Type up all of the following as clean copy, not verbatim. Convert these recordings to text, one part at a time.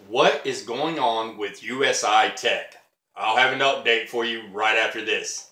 What is going on with USI Tech? I'll have an update for you right after this.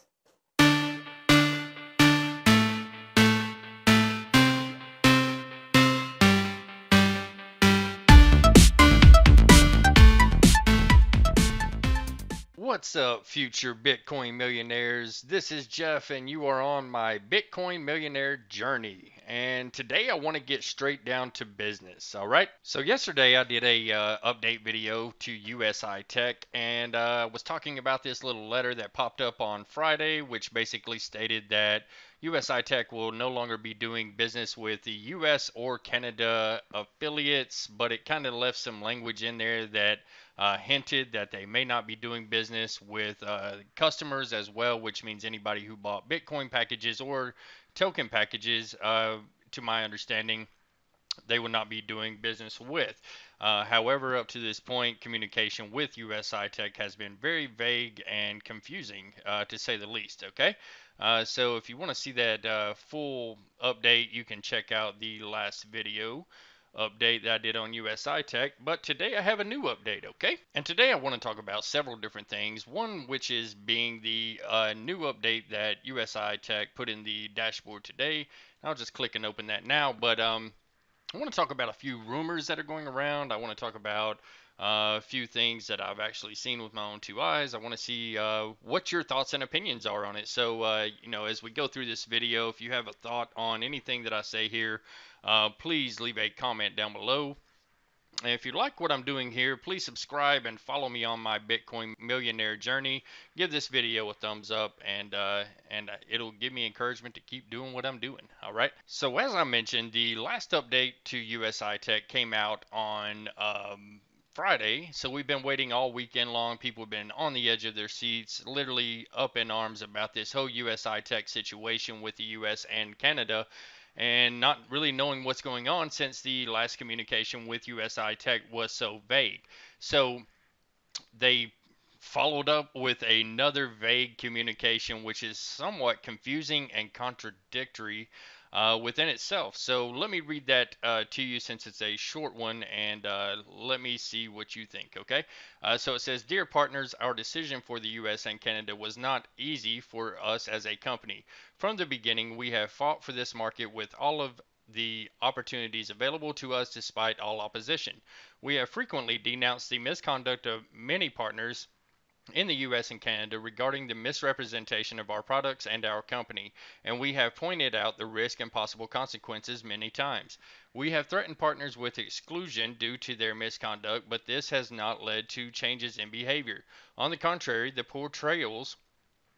What's up, future Bitcoin millionaires? This is Jeff, and you are on my Bitcoin millionaire journey. And today I want to get straight down to business. All right. So yesterday I did a update video to USI Tech, and was talking about this little letter that popped up on Friday, which basically stated that USI Tech will no longer be doing business with the US or Canada affiliates, but it kind of left some language in there that hinted that they may not be doing business with customers as well, which means anybody who bought Bitcoin packages or token packages, to my understanding, they will not be doing business with. However, up to this point, communication with USI Tech has been very vague and confusing, to say the least. Okay, so if you want to see that full update, you can check out the last video update that I did on USI Tech. But today I have a new update, okay? And today I want to talk about several different things. One which is being the new update that USI Tech put in the dashboard today. I'll just click and open that now. But I want to talk about a few rumors that are going around. I want to talk about a few things that I've actually seen with my own two eyes. I want to see what your thoughts and opinions are on it. So, as we go through this video, if you have a thought on anything that I say here, please leave a comment down below. And if you like what I'm doing here, please subscribe and follow me on my Bitcoin millionaire journey. Give this video a thumbs up, and it'll give me encouragement to keep doing what I'm doing. All right. So as I mentioned, the last update to USI Tech came out on Friday. So we've been waiting all weekend long. People have been on the edge of their seats, literally up in arms about this whole USI Tech situation with the US and Canada, and not really knowing what's going on since the last communication with USI Tech was so vague. So they followed up with another vague communication, which is somewhat confusing and contradictory within itself. So let me read that to you since it's a short one, and let me see what you think, okay? So it says, "Dear partners, our decision for the US and Canada was not easy for us as a company. From the beginning, we have fought for this market with all of the opportunities available to us despite all opposition. We have frequently denounced the misconduct of many partners in the US and Canada regarding the misrepresentation of our products and our company, and we have pointed out the risk and possible consequences many times. We have threatened partners with exclusion due to their misconduct, but this has not led to changes in behavior. On the contrary, the portrayals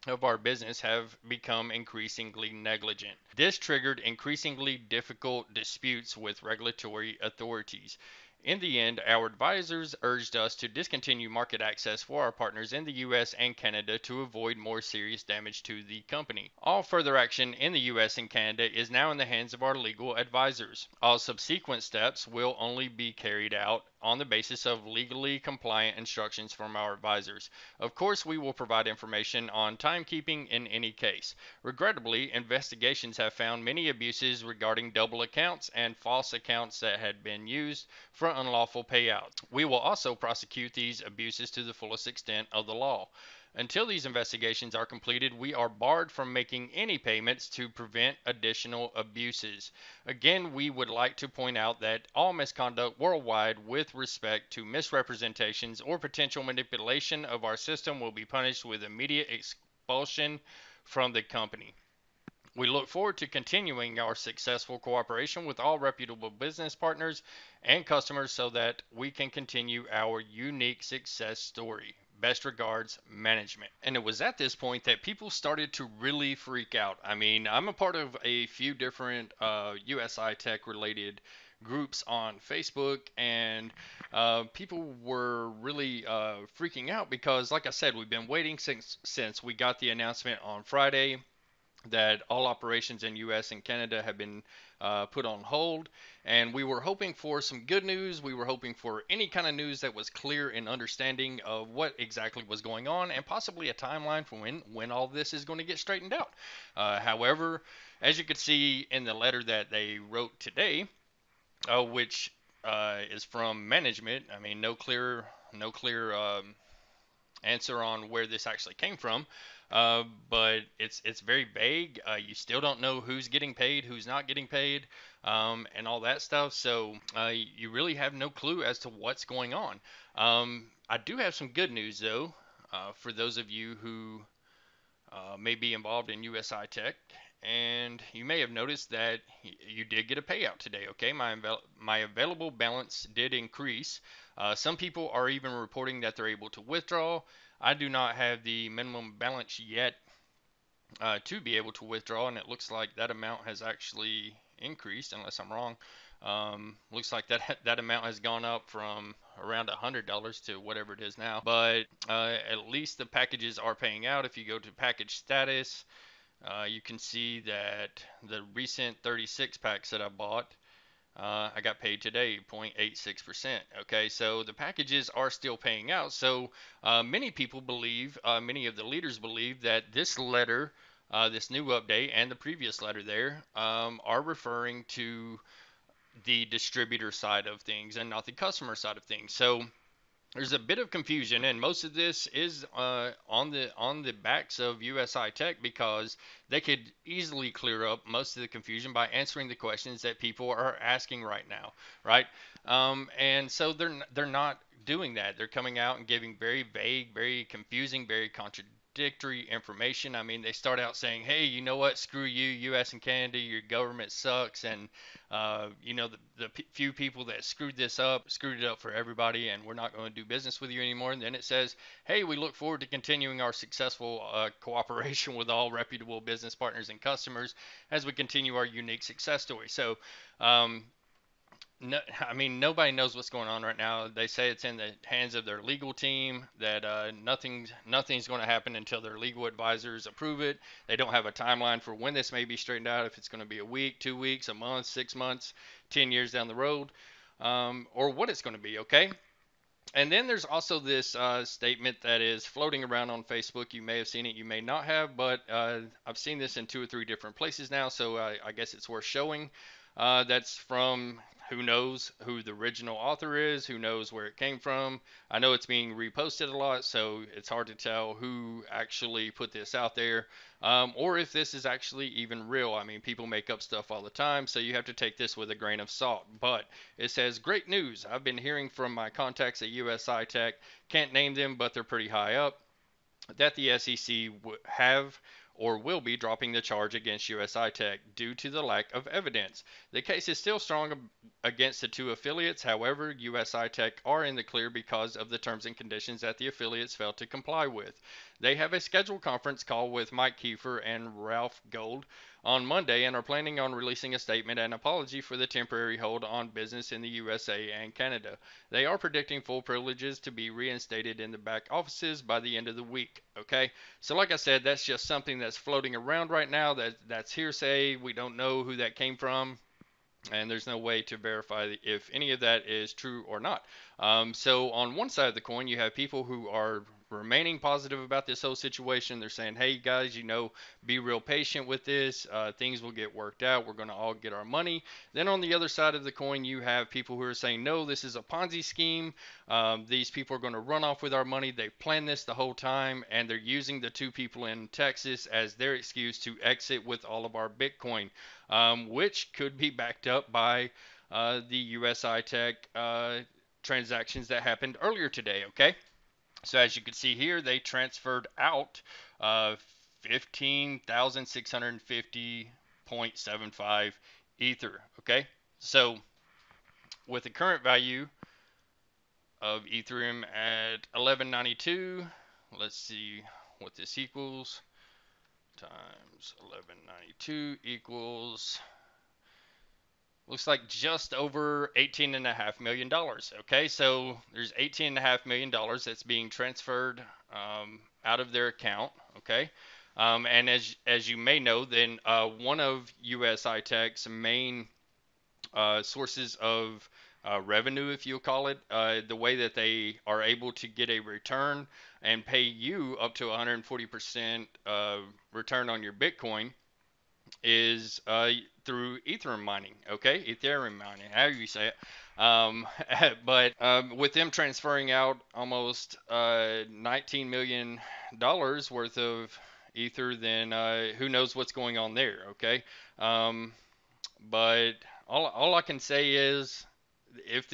of our business have become increasingly negligent. This triggered increasingly difficult disputes with regulatory authorities. In the end, our advisors urged us to discontinue market access for our partners in the US and Canada to avoid more serious damage to the company. All further action in the US and Canada is now in the hands of our legal advisors. All subsequent steps will only be carried out on the basis of legally compliant instructions from our advisors. Of course, we will provide information on timekeeping in any case. Regrettably, investigations have found many abuses regarding double accounts and false accounts that had been used for unlawful payouts. We will also prosecute these abuses to the fullest extent of the law. Until these investigations are completed, we are barred from making any payments to prevent additional abuses. Again, we would like to point out that all misconduct worldwide with respect to misrepresentations or potential manipulation of our system will be punished with immediate expulsion from the company. We look forward to continuing our successful cooperation with all reputable business partners and customers so that we can continue our unique success story. Best regards, management." And it was at this point that people started to really freak out. I mean, I'm a part of a few different USI Tech related groups on Facebook, and people were really freaking out because, like I said, we've been waiting since we got the announcement on Friday that all operations in US and Canada have been put on hold, and we were hoping for some good news. We were hoping for any kind of news that was clear and understanding of what exactly was going on, and possibly a timeline for when all this is going to get straightened out. However, as you could see in the letter that they wrote today, which is from management. I mean, no clear answer on where this actually came from. But it's very vague. You still don't know who's getting paid, who's not getting paid, and all that stuff. So you really have no clue as to what's going on. I do have some good news though, for those of you who may be involved in USI Tech, and you may have noticed that you did get a payout today. Okay, my available balance did increase. Some people are even reporting that they're able to withdraw. I do not have the minimum balance yet to be able to withdraw, and it looks like that amount has actually increased, unless I'm wrong. Looks like that amount has gone up from around $100 to whatever it is now. But at least the packages are paying out. If you go to package status, you can see that the recent 36 packs that I bought, I got paid today 0.86%. Okay, so the packages are still paying out. So many people believe, many of the leaders believe that this letter, this new update, and the previous letter there are referring to the distributor side of things and not the customer side of things. So there's a bit of confusion, and most of this is on the backs of USI Tech, because they could easily clear up most of the confusion by answering the questions that people are asking right now, right? And so they're not doing that. They're coming out and giving very vague, very confusing, very contradictory information. I mean, they start out saying, "Hey, you know what? Screw you, U.S. and Canada. Your government sucks, and the few people that screwed it up for everybody, and we're not going to do business with you anymore." And then it says, "Hey, we look forward to continuing our successful cooperation with all reputable business partners and customers as we continue our unique success story." So, um, no, I mean, nobody knows what's going on right now. They say it's in the hands of their legal team, that nothing's going to happen until their legal advisors approve it. They don't have a timeline for when this may be straightened out, if it's going to be a week, 2 weeks, a month, 6 months, 10 years down the road, or what it's going to be. Okay. And then there's also this statement that is floating around on Facebook. You may have seen it, you may not have, but I've seen this in 2 or 3 different places now, so I guess it's worth showing. That's from, who knows who the original author is, who knows where it came from. I know it's being reposted a lot, so it's hard to tell who actually put this out there, or if this is actually even real. I mean, people make up stuff all the time, so you have to take this with a grain of salt. But it says, "Great news. I've been hearing from my contacts at USI Tech, can't name them, but they're pretty high up, that the SEC have or will be dropping the charge against USI Tech due to the lack of evidence. The case is still strong against the two affiliates. However, USI Tech are in the clear because of the terms and conditions that the affiliates failed to comply with. They have a scheduled conference call with Mike Kiefer and Ralph Gold on Monday and are planning on releasing a statement and apology for the temporary hold on business in the USA and Canada. They are predicting full privileges to be reinstated in the back offices by the end of the week." Okay, so like I said, that's just something that's floating around right now. That's hearsay. We don't know who that came from, and there's no way to verify if any of that is true or not. So on one side of the coin, you have people who are remaining positive about this whole situation. They're saying, "Hey guys, be real patient with this. Things will get worked out. We're going to all get our money." Then on the other side of the coin, you have people who are saying, "No, this is a Ponzi scheme. These people are going to run off with our money. They've planned this the whole time, and they're using the two people in Texas as their excuse to exit with all of our Bitcoin," which could be backed up by the USI Tech transactions that happened earlier today. Okay, so as you can see here, they transferred out 15,650.75 Ether. Okay, so with the current value of Ethereum at 1192, let's see what this equals. Times 1192 equals, looks like just over $18.5 million. Okay, so there's $18.5 million that's being transferred out of their account. Okay, and as you may know, then one of USI Tech's main sources of revenue, if you'll call it, the way that they are able to get a return and pay you up to 140% return on your Bitcoin is through Ethereum mining. Okay, Ethereum mining, however you say it. Um, but with them transferring out almost $19 million worth of ether, then who knows what's going on there? Okay. Um, but all I can say is if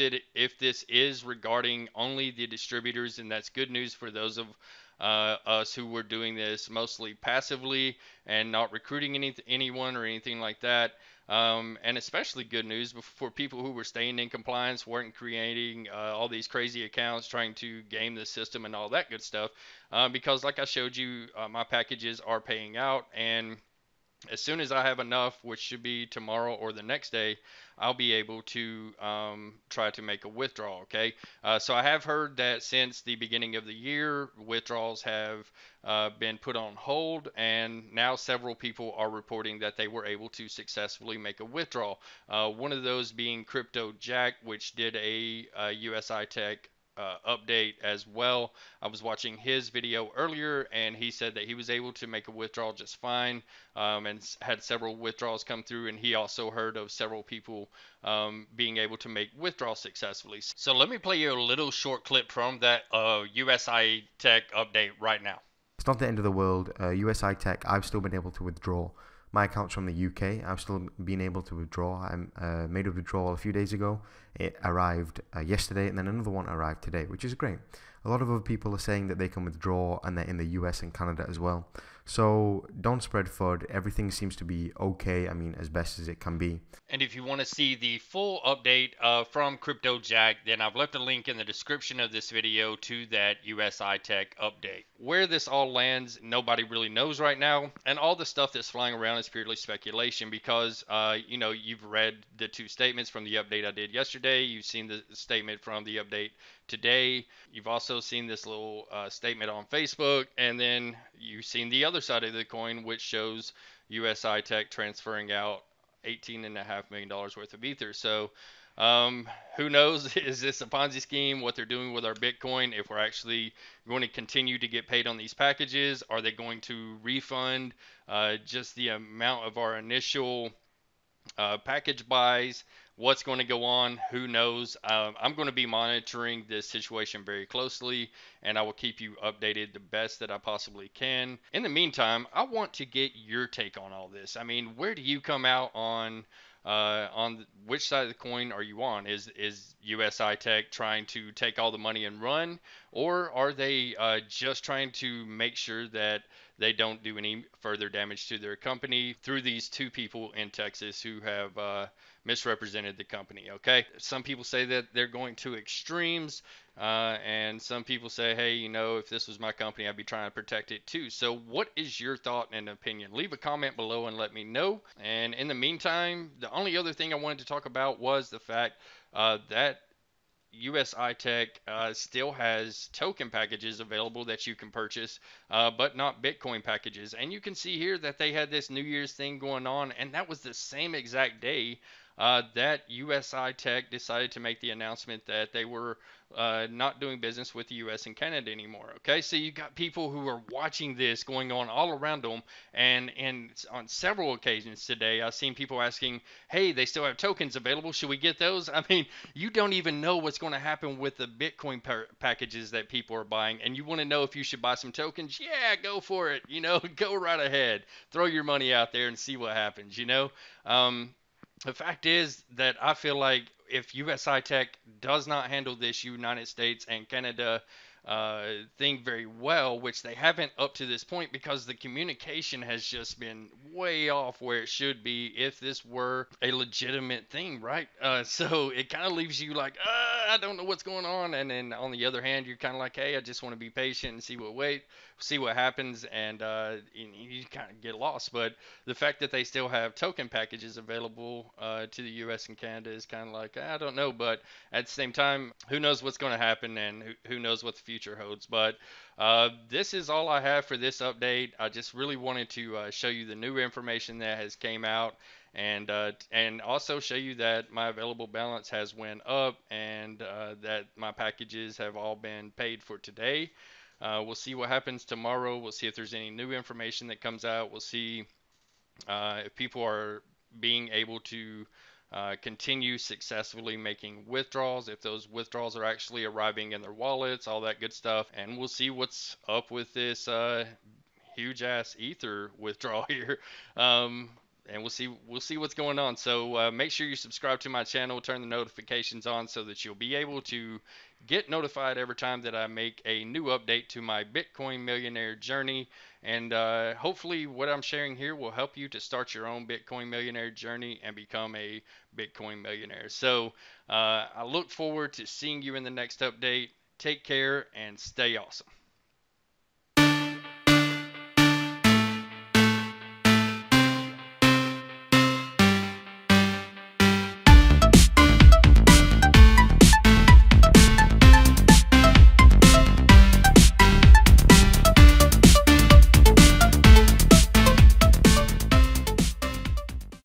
this is regarding only the distributors, and that's good news for those of us who were doing this mostly passively and not recruiting anyone or anything like that. And especially good news for people who were staying in compliance, weren't creating all these crazy accounts, trying to game the system and all that good stuff. Because, like I showed you, my packages are paying out, and as soon as I have enough, which should be tomorrow or the next day, I'll be able to try to make a withdrawal. Okay. So I have heard that since the beginning of the year, withdrawals have been put on hold, and now several people are reporting that they were able to successfully make a withdrawal. One of those being CryptoJack, which did a USI Tech update as well. I was watching his video earlier, and he said that he was able to make a withdrawal just fine, and had several withdrawals come through. And he also heard of several people being able to make withdrawals successfully. So let me play you a little short clip from that USI Tech update right now. It's not the end of the world. USI Tech, I've still been able to withdraw. My account's from the UK. I've still been able to withdraw. I made a withdrawal a few days ago. It arrived yesterday, and then another one arrived today, which is great. A lot of other people are saying that they can withdraw, and they're in the US and Canada as well. So don't spread FUD. Everything seems to be okay. I mean, as best as it can be. And if you want to see the full update from CryptoJack, then I've left a link in the description of this video to that USI Tech update. Where this all lands, nobody really knows right now, and all the stuff that's flying around is purely speculation because, you've read the two statements from the update I did yesterday. You've seen the statement from the update today. You've also seen this little statement on Facebook, and then you've seen the other side of the coin, which shows USI Tech transferring out $18.5 million worth of ether. So who knows? Is this a Ponzi scheme? What they're doing with our Bitcoin? If we're actually going to continue to get paid on these packages, are they going to refund just the amount of our initial package buys? What's going to go on? Who knows? I'm going to be monitoring this situation very closely, and I will keep you updated the best that I possibly can. In the meantime, I want to get your take on all this. I mean, where do you come out on which side of the coin are you on? Is USI Tech trying to take all the money and run, or are they just trying to make sure that they don't do any further damage to their company through these two people in Texas who have misrepresented the company? Okay, some people say that they're going to extremes, and some people say, hey, if this was my company, I'd be trying to protect it too. So what is your thought and opinion? Leave a comment below and let me know. And in the meantime, the only other thing I wanted to talk about was the fact that USI Tech still has token packages available that you can purchase, but not Bitcoin packages. And you can see here that they had this New Year's thing going on, and that was the same exact day that USI Tech decided to make the announcement that they were not doing business with the US and Canada anymore. Okay, so you got people who are watching this going on all around them, and on several occasions today, I've seen people asking, "Hey, they still have tokens available. Should we get those?" I mean, you don't even know what's going to happen with the Bitcoin packages that people are buying, and you want to know if you should buy some tokens? Yeah, go for it. Go right ahead. Throw your money out there and see what happens. The fact is that I feel like if USI Tech does not handle this United States and Canada thing very well, which they haven't up to this point because the communication has just been way off where it should be if this were a legitimate thing, right? So it kind of leaves you like, I don't know what's going on. And then on the other hand, you're kind of like, hey, I just want to be patient and see what happens, and you kind of get lost. But the fact that they still have token packages available to the U.S. and Canada is kind of like, I don't know. But at the same time, who knows what's going to happen, and who knows what the future holds. But this is all I have for this update. I just really wanted to show you the new information that has came out, and also show you that my available balance has went up, and that my packages have all been paid for today. We'll see what happens tomorrow. We'll see if there's any new information that comes out. We'll see if people are being able to continue successfully making withdrawals, if those withdrawals are actually arriving in their wallets, all that good stuff. And we'll see what's up with this huge ass ether withdrawal here. And we'll see what's going on. So make sure you subscribe to my channel, turn the notifications on so that you'll be able to get notified every time that I make a new update to my Bitcoin millionaire journey. And hopefully what I'm sharing here will help you to start your own Bitcoin millionaire journey and become a Bitcoin millionaire. So I look forward to seeing you in the next update. Take care and stay awesome.